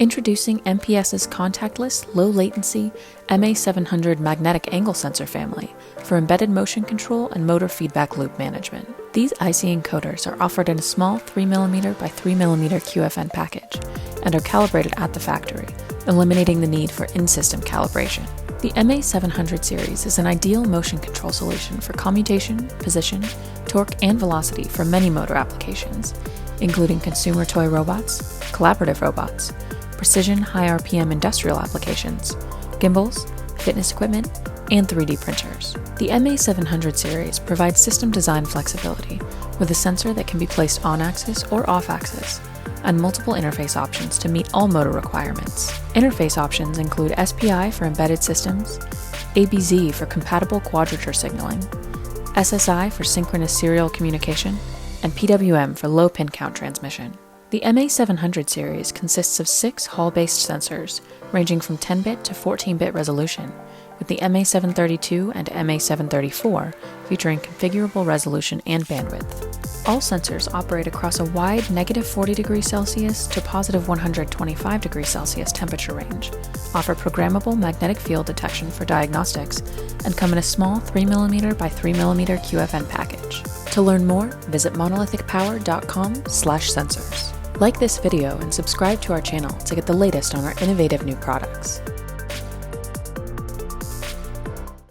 Introducing MPS's contactless, low-latency MA700 magnetic angle sensor family for embedded motion control and motor feedback loop management. These IC encoders are offered in a small 3mm by 3mm QFN package and are calibrated at the factory, eliminating the need for in-system calibration. The MA700 series is an ideal motion control solution for commutation, position, torque, and velocity for many motor applications, including consumer toy robots, collaborative robots, precision high RPM industrial applications, gimbals, fitness equipment, and 3D printers. The MA700 series provides system design flexibility with a sensor that can be placed on-axis or off-axis, and multiple interface options to meet all motor requirements. Interface options include SPI for embedded systems, ABZ for compatible quadrature signaling, SSI for synchronous serial communication, and PWM for low pin count transmission. The MA700 series consists of 6 Hall-based sensors ranging from 10-bit to 14-bit resolution, with the MA732 and MA734 featuring configurable resolution and bandwidth. All sensors operate across a wide -40°C to +125°C temperature range, offer programmable magnetic field detection for diagnostics, and come in a small 3mm by 3mm QFN package. To learn more, visit monolithicpower.com/sensors. Like this video and subscribe to our channel to get the latest on our innovative new products.